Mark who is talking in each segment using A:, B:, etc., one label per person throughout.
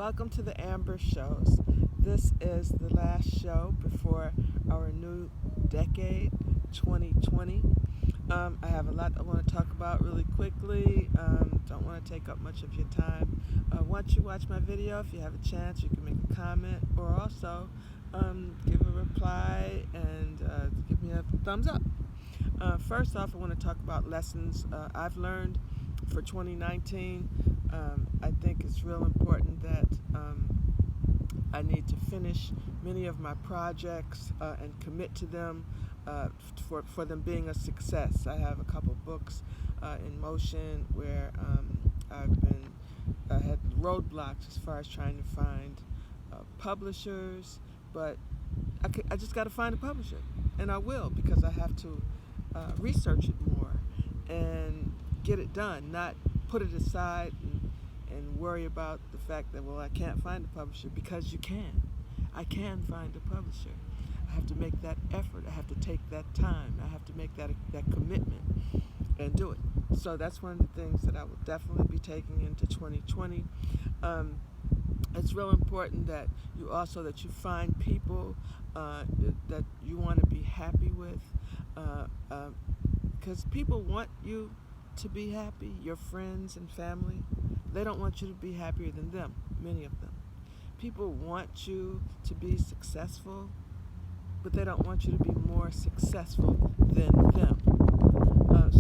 A: Welcome to the AMBERSHOWS. This is the last show before our new decade, 2020. I have a lot I want to talk about really quickly. Don't want to take up much of your time. Once you watch my video, if you have a chance, you can make a comment or also give a reply and give me a thumbs up. First off, I want to talk about lessons I've learned for 2019. I think it's real important that I need to finish many of my projects and commit to them for them being a success. I have a couple books in motion where I had roadblocks as far as trying to find publishers, but I just got to find a publisher, and I will, because I have to research it more and get it done, not put it aside and worry about the fact that, well, I can't find a publisher, because you can. I can find a publisher. I have to make that effort. I have to take that time. I have to make that commitment and do it. So that's one of the things that I will definitely be taking into 2020. It's real important that you find people that you want to be happy with, because people want you to be happy, your friends and family. They don't want you to be happier than them, many of them. People want you to be successful, but they don't want you to be more successful than them.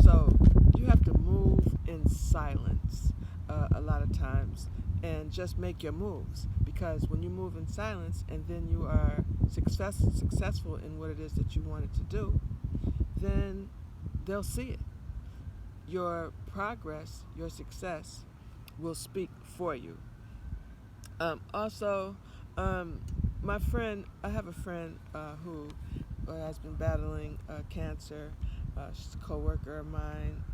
A: So you have to move in silence a lot of times and just make your moves, because when you move in silence and then you are successful in what it is that you wanted to do, then they'll see it. Your progress, your success will speak for you. Also, I have a friend who has been battling cancer. She's a co-worker of mine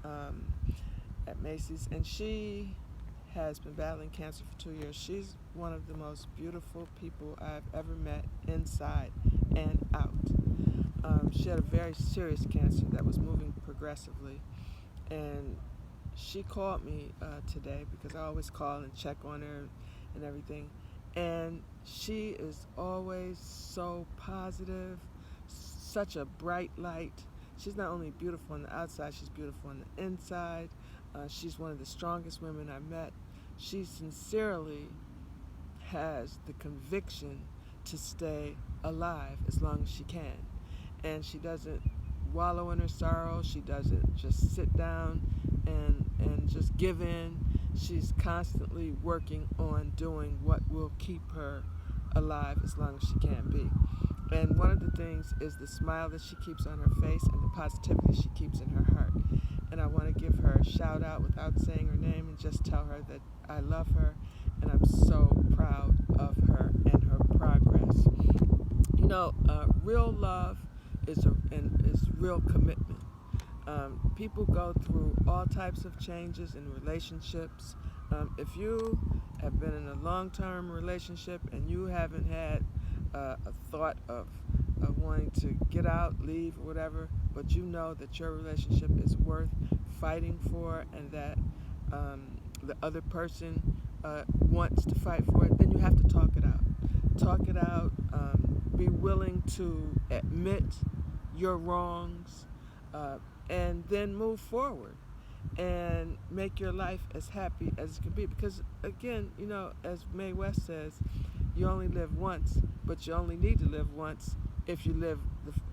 A: at Macy's, and she has been battling cancer for 2 years. She's one of the most beautiful people I've ever met, inside and out. She had a very serious cancer that was moving progressively, and she called me today, because I always call and check on her and everything, and she is always so positive, such a bright light. She's not only beautiful on the outside, she's beautiful on the inside. She's one of the strongest women I met. She sincerely has the conviction to stay alive as long as she can, and she doesn't wallow in her sorrow. She doesn't just sit down and just give in. She's constantly working on doing what will keep her alive as long as she can be. And one of the things is the smile that she keeps on her face and the positivity she keeps in her heart. And I want to give her a shout out without saying her name, and just tell her that I love her and I'm so proud of her and her progress. Real love is real commitment. People go through all types of changes in relationships. If you have been in a long-term relationship and you haven't had a thought of wanting to get out, leave, or whatever, but you know that your relationship is worth fighting for, and that the other person wants to fight for it, then you have to talk it out. Talk it out. Be willing to admit your wrongs, and then move forward and make your life as happy as it can be. Because again, as Mae West says, you only live once, but you only need to live once if you live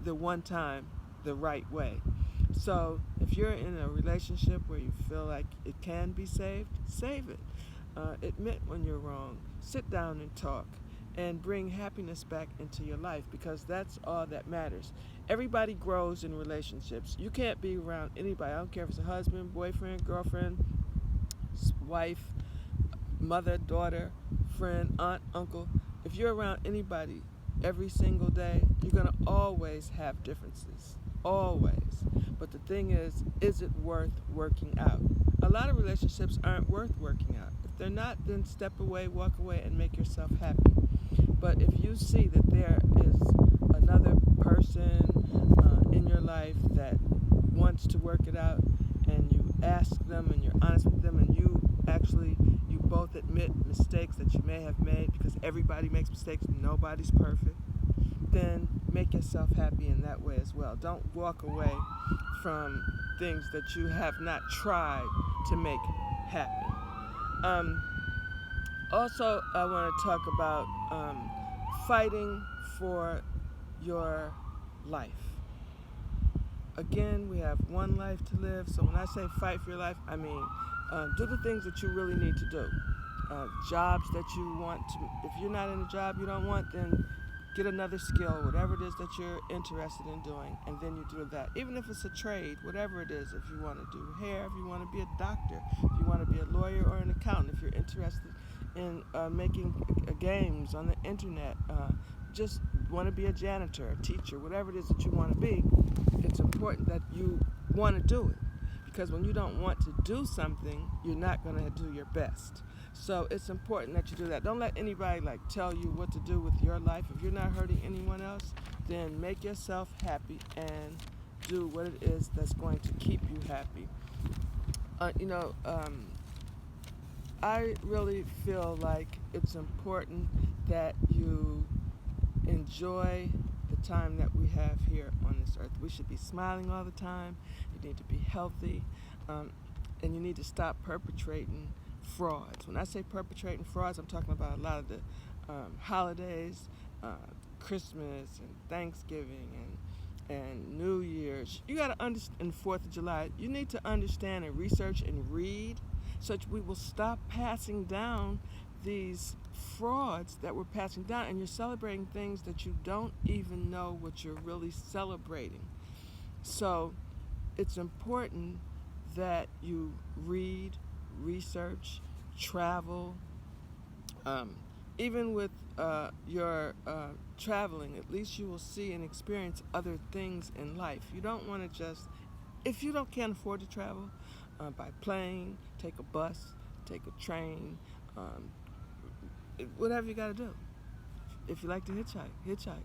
A: the one time the right way. So if you're in a relationship where you feel like it can be saved, save it. Admit when you're wrong. Sit down and talk, and bring happiness back into your life, because that's all that matters. Everybody grows in relationships. You can't be around anybody. I don't care if it's a husband, boyfriend, girlfriend, wife, mother, daughter, friend, aunt, uncle. If you're around anybody every single day, you're going to always have differences. Always. But the thing is it worth working out? A lot of relationships aren't worth working out. If they're not, then step away, walk away, and make yourself happy. But if you see that there is another person in your life that wants to work it out, and you ask them and you're honest with them and you actually you both admit mistakes that you may have made, because everybody makes mistakes, nobody's perfect, then make yourself happy in that way as well. Don't walk away from things that you have not tried to make happen. Also, I want to talk about fighting for your life. Again, we have one life to live, so when I say fight for your life, I mean do the things that you really need to do. Jobs that you want to, if you're not in a job you don't want, then get another skill, whatever it is that you're interested in doing, and then you do that. Even if it's a trade, whatever it is, if you want to do hair, if you want to be a doctor, if you want to be a lawyer or an accountant, if you're interested in making games on the internet, just want to be a janitor, a teacher, whatever it is that you want to be, it's important that you want to do it. Because when you don't want to do something, you're not going to do your best. So it's important that you do that. Don't let anybody tell you what to do with your life. If you're not hurting anyone else, then make yourself happy and do what it is that's going to keep you happy. I really feel like it's important that you enjoy the time that we have here on this earth. We should be smiling all the time. You need to be healthy, and you need to stop perpetrating frauds. When I say perpetrating frauds, I'm talking about a lot of the holidays, Christmas and Thanksgiving and New Year's. You got to understand, and 4th of July, you need to understand and research and read, so that we will stop passing down these frauds that we're passing down, and you're celebrating things that you don't even know what you're really celebrating. So it's important that you read, research, travel. Even with your traveling, at least you will see and experience other things in life. You don't want to just, if you can't afford to travel by plane, take a bus, take a train, whatever you got to do. If you like to hitchhike.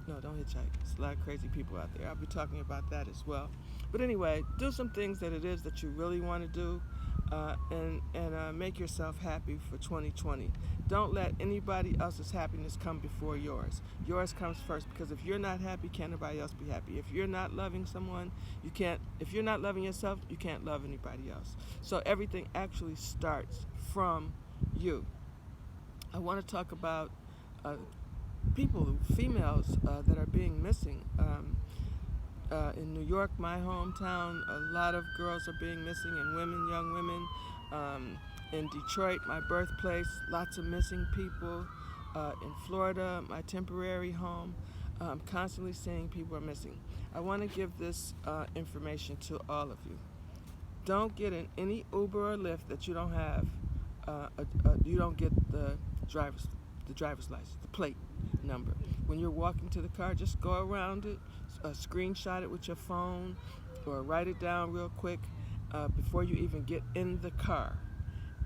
A: No, don't hitchhike. There's a lot of crazy people out there. I'll be talking about that as well. But anyway, do some things that it is that you really want to do, and make yourself happy for 2020. Don't let anybody else's happiness come before yours. Yours comes first, because if you're not happy, can't nobody else be happy. If you're not loving someone, you can't. If you're not loving yourself, you can't love anybody else. So everything actually starts from you. I want to talk about females that are being missing. In New York, my hometown, a lot of girls are being missing, and women, young women. In Detroit, my birthplace, lots of missing people. In Florida, my temporary home, I'm constantly seeing people are missing. I want to give this information to all of you. Don't get in any Uber or Lyft that you don't have. You don't get the driver's license, the plate number. When you're walking to the car, just go around it, screenshot it with your phone, or write it down real quick before you even get in the car,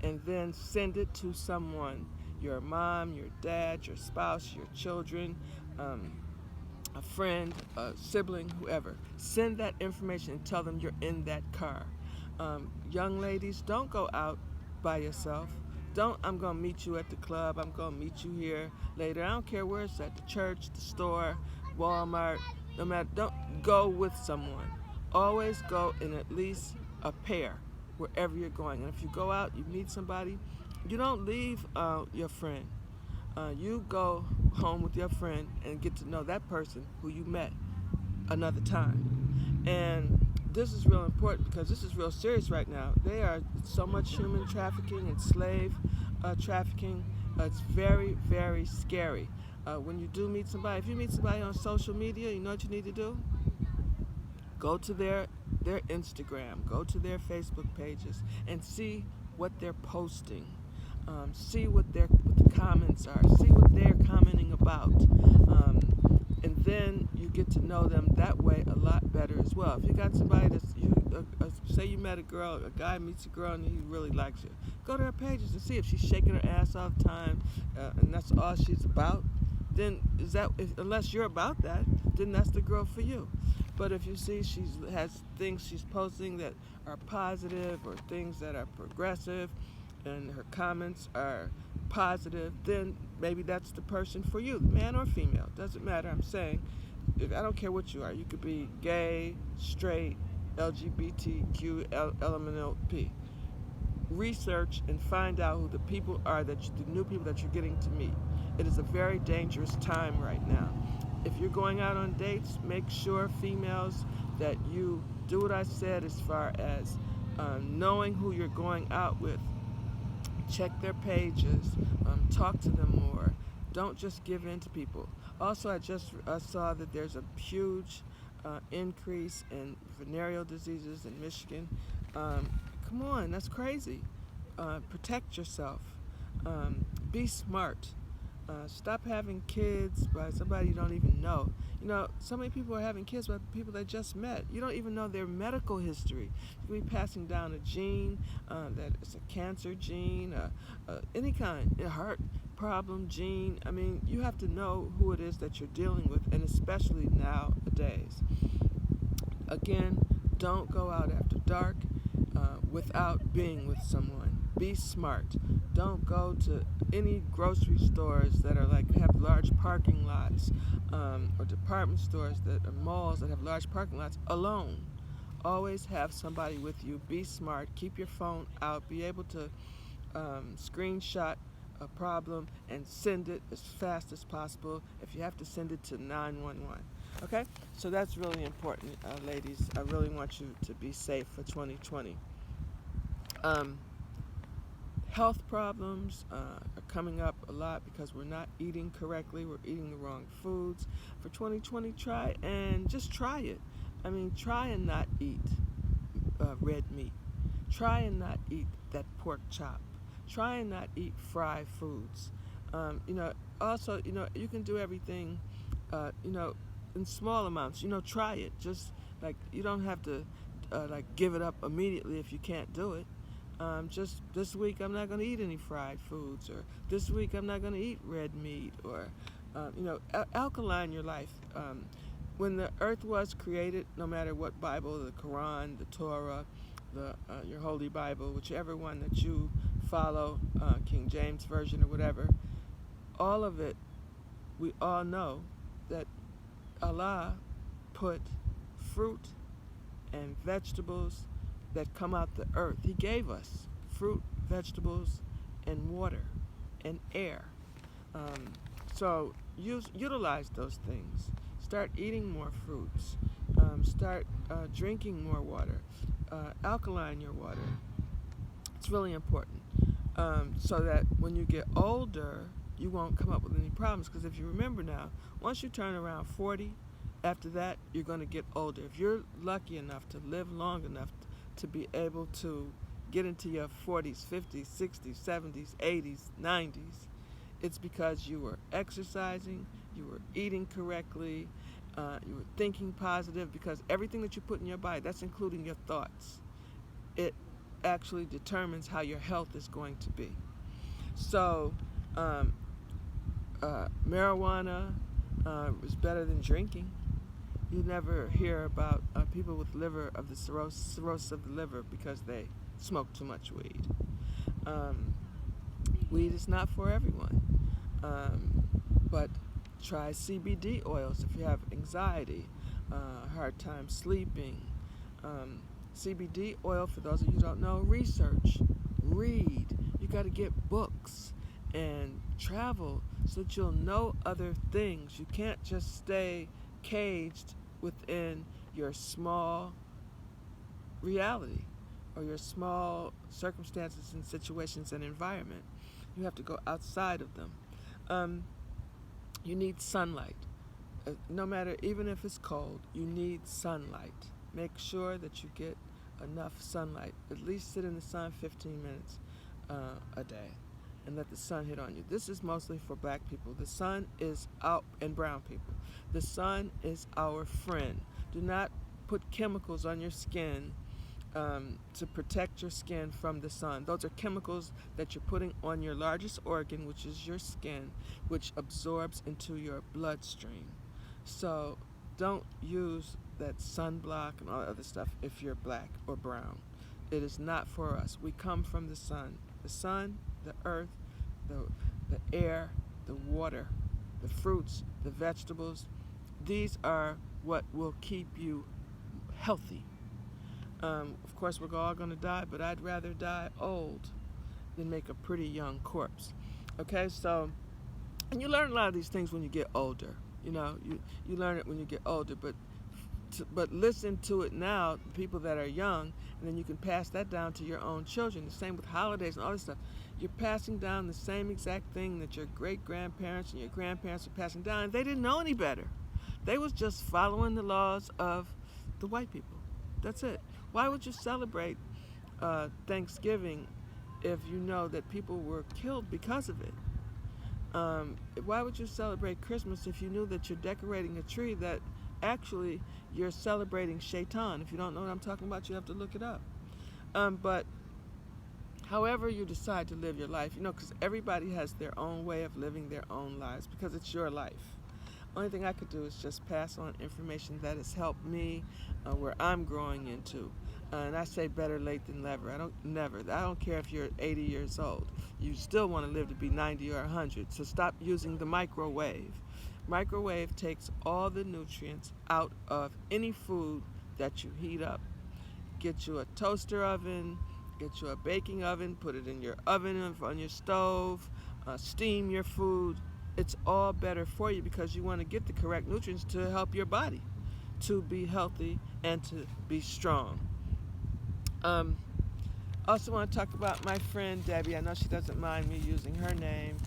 A: and then send it to someone, your mom, your dad, your spouse, your children, a friend, a sibling, whoever. Send that information and tell them you're in that car. Young ladies, don't go out by yourself. I'm going to meet you at the club. I'm going to meet you here later. I don't care where it's at, the church, the store, Walmart, no matter. Don't go with someone. Always go in at least a pair wherever you're going. And if you go out, you meet somebody, you don't leave your friend. You go home with your friend and get to know that person who you met another time. And this is real important, because this is real serious right now. There are so much human trafficking and slave trafficking. It's very, very scary. When you do meet somebody, if you meet somebody on social media, you know what you need to do? Go to their Instagram, go to their Facebook pages, and see what they're posting. See what the comments are. See what they're commenting about. And then you get to know them that way a lot better as well. If you got somebody that's, say you met a guy meets a girl and he really likes you, go to her pages and see if she's shaking her ass all the time, and that's all she's about. Then unless you're about that, then that's the girl for you. But if you see she has things she's posting that are positive or things that are progressive and her comments are positive, then maybe that's the person for you, man or female. Doesn't matter. I'm saying, I don't care what you are. You could be gay, straight, LGBTQ, LMNOP. Research and find out who the people are the new people that you're getting to meet. It is a very dangerous time right now. If you're going out on dates, make sure, females, that you do what I said as far as knowing who you're going out with. Check their pages, talk to them more. Don't just give in to people. Also, I just saw that there's a huge increase in venereal diseases in Michigan. Come on, that's crazy. Protect yourself. Be smart. Stop having kids by somebody you don't even know. So many people are having kids by people they just met. You don't even know their medical history. You could be passing down a gene that is a cancer gene, any kind, a heart problem gene. I mean, you have to know who it is that you're dealing with, and especially nowadays. Again, don't go out after dark without being with someone. Be smart. Don't go to any grocery stores that are have large parking lots, or department stores that are malls that have large parking lots alone. Always have somebody with you. Be smart. Keep your phone out. Be able to screenshot a problem and send it as fast as possible. If you have to, send it to 911. Okay? So that's really important, ladies. I really want you to be safe for 2020. Health problems are coming up a lot because we're not eating correctly. We're eating the wrong foods. For 2020, try it. I mean, try and not eat red meat. Try and not eat that pork chop. Try and not eat fried foods. Also, you can do everything, in small amounts. Try it. Just you don't have to give it up immediately if you can't do it. Just this week I'm not going to eat any fried foods, or this week I'm not going to eat red meat, or alkaline your life. When the earth was created, no matter what Bible, the Quran, the Torah, your Holy Bible, whichever one that you follow, King James Version or whatever, all of it, we all know that Allah put fruit and vegetables that come out the earth. He gave us fruit, vegetables, and water, and air. So utilize those things. Start eating more fruits. Start drinking more water. Alkaline your water. It's really important, so that when you get older, you won't come up with any problems. Because if you remember now, once you turn around 40, after that, you're going to get older. If you're lucky enough to live long enough to be able to get into your 40s, 50s, 60s, 70s, 80s, 90s, it's because you were exercising, you were eating correctly, you were thinking positive, because everything that you put in your body, that's including your thoughts, it actually determines how your health is going to be. So marijuana is better than drinking. You never hear about people with cirrhosis of the liver because they smoke too much weed. Weed is not for everyone, but try CBD oils if you have anxiety, hard time sleeping. CBD oil, for those of you who don't know, research, read. You got to get books and travel so that you'll know other things. You can't just stay caged within your small reality or your small circumstances and situations and environment. You have to go outside of them. You need sunlight. No matter, even if it's cold, you need sunlight. Make sure that you get enough sunlight. At least sit in the sun 15 minutes a day and let the sun hit on you. This is mostly for black people. The sun is out, and brown people. The sun is our friend. Do not put chemicals on your skin to protect your skin from the sun. Those are chemicals that you're putting on your largest organ, which is your skin, which absorbs into your bloodstream. So don't use that sunblock and all that other stuff if you're black or brown. It is not for us. We come from the sun, the earth, the air, the water, the fruits, the vegetables. These are what will keep you healthy. Of course, we're all going to die, but I'd rather die old than make a pretty young corpse. Okay, so, and you learn a lot of these things when you get older. You learn it when you get older, but listen to it now, people that are young, and then you can pass that down to your own children. The same with holidays and all this stuff. You're passing down the same exact thing that your great-grandparents and your grandparents are passing down, and they didn't know any better. They was just following the laws of the white people. That's it. Why would you celebrate Thanksgiving if you know that people were killed because of it? Why would you celebrate Christmas if you knew that you're decorating a tree that actually you're celebrating Shaitan? If you don't know what I'm talking about, you have to look it up. But however you decide to live your life, because everybody has their own way of living their own lives, because it's your life. Only thing I could do is just pass on information that has helped me where I'm growing into. And I say better late than never. I don't care if you're 80 years old. You still want to live to be 90 or 100. So stop using the microwave. Microwave takes all the nutrients out of any food that you heat up. Get you a toaster oven, get you a baking oven, put it in your oven on your stove, steam your food. It's all better for you because you want to get the correct nutrients to help your body to be healthy and to be strong. Also want to talk about my friend Debbie. I know she doesn't mind me using her name.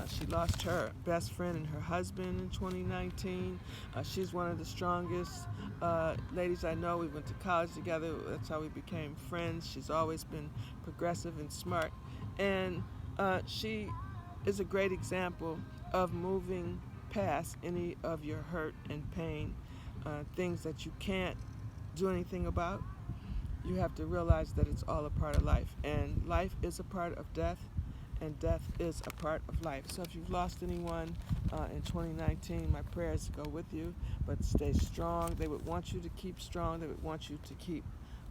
A: She lost her best friend and her husband in 2019. She's one of the strongest ladies I know. We went to college together. That's how we became friends. She's always been progressive and smart. And she is a great example of moving past any of your hurt and pain, things that you can't do anything about. You have to realize that it's all a part of life, and life is a part of death, and death is a part of life. So if you've lost anyone in 2019, my prayers go with you, but stay strong. They would want you to keep strong. They would want you to keep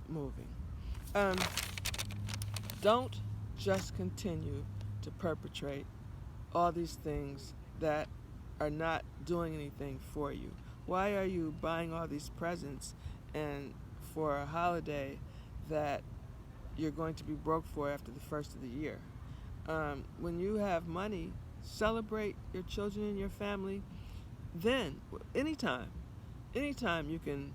A: moving. Don't just continue to perpetrate all these things that are not doing anything for you. Why are you buying all these presents and for a holiday that you're going to be broke for after the first of the year? When you have money, celebrate your children and your family. Then, anytime you can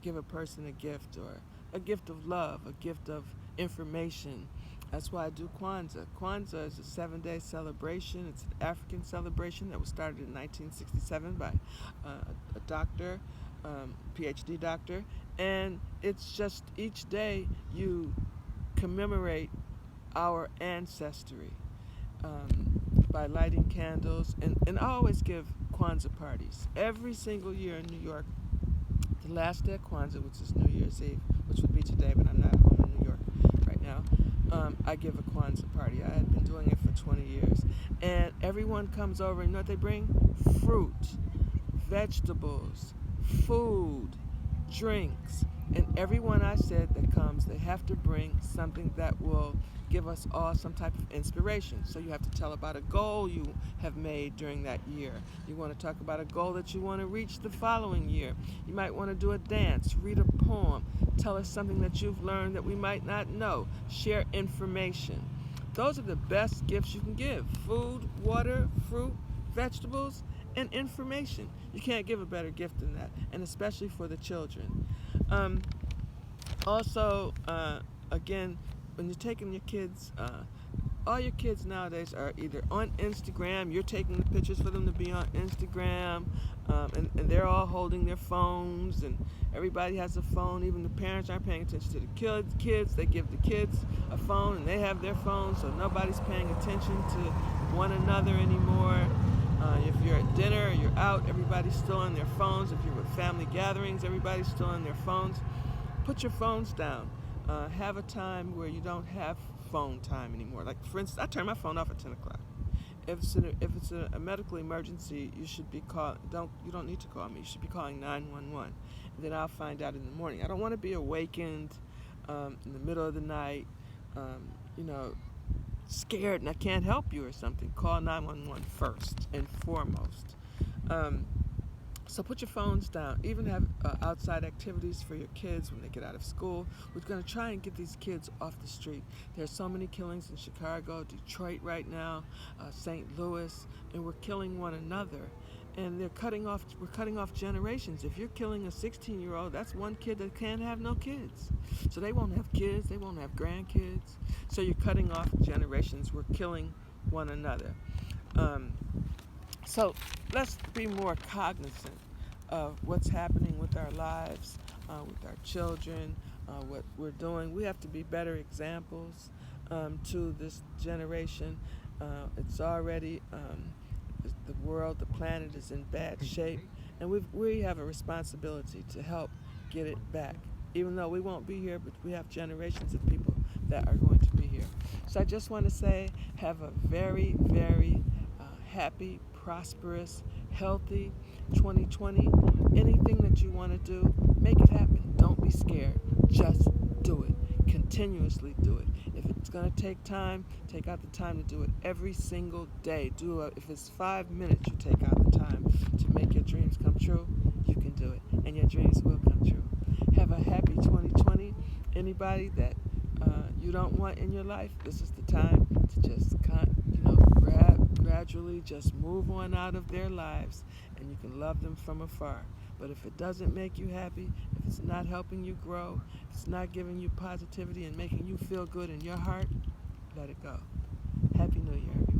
A: give a person a gift, or a gift of love, a gift of information. That's why I do Kwanzaa. Kwanzaa is a 7-day celebration. It's an African celebration that was started in 1967 by a doctor, PhD doctor. And it's just each day you commemorate our ancestry by lighting candles. And I always give Kwanzaa parties. Every single year in New York, the last day of Kwanzaa, which is New Year's Eve, which would be today, but I'm not home in New York right now, I give a Kwanzaa party. I had been doing it for 20 years. And everyone comes over, and you know what they bring? Fruit, vegetables, food, drinks. And everyone I said that comes, they have to bring something that will give us all some type of inspiration. So you have to tell about a goal you have made during that year. You want to talk about a goal that you want to reach the following year. You might want to do a dance, read a poem, tell us something that you've learned that we might not know, share information. Those are the best gifts you can give: food, water, fruit, vegetables, and information. You can't give a better gift than that, and especially for the children. Also, again, when you're taking your kids, all your kids nowadays are either on Instagram, you're taking the pictures for them to be on Instagram, and they're all holding their phones, and everybody has a phone. Even the parents aren't paying attention to the kids. They give the kids a phone, and they have their phone, so nobody's paying attention to one another anymore. If you're at dinner or you're out, everybody's still on their phones. If you're with family gatherings, everybody's still on their phones. Put your phones down. Have a time where you don't have phone time anymore. Like, for instance, I turn my phone off at 10 o'clock. if it's a medical emergency, you should be you don't need to call me. You should be calling 911, and then I'll find out in the morning. I don't want to be awakened in the middle of the night, you know, scared and I can't help you or something. Call 911 first and foremost. So put your phones down. Even have outside activities for your kids when they get out of school. We're going to try and get these kids off the street. There's so many killings in Chicago, Detroit right now, St. Louis, and we're killing one another. And we're cutting off generations. If you're killing a 16-year-old, that's one kid that can't have no kids. So they won't have kids, they won't have grandkids. So you're cutting off generations. We're killing one another. So let's be more cognizant of what's happening with our lives, with our children, what we're doing. We have to be better examples to this generation. It's already, the world, the planet is in bad shape, and we have a responsibility to help get it back. Even though we won't be here, but we have generations of people that are going to be here. So I just want to say, have a very, very happy, prosperous, healthy 2020. Anything that you want to do, make it happen. Don't be scared. Just do it. Continuously do it. If it's going to take time, take out the time to do it every single day. If it's 5 minutes, you take out the time to make your dreams come true, you can do it. And your dreams will come true. Have a happy 2020. Anybody that you don't want in your life, this is the time to just gradually just move on out of their lives, and you can love them from afar. But if it doesn't make you happy, if it's not helping you grow, if it's not giving you positivity and making you feel good in your heart, let it go. Happy New Year.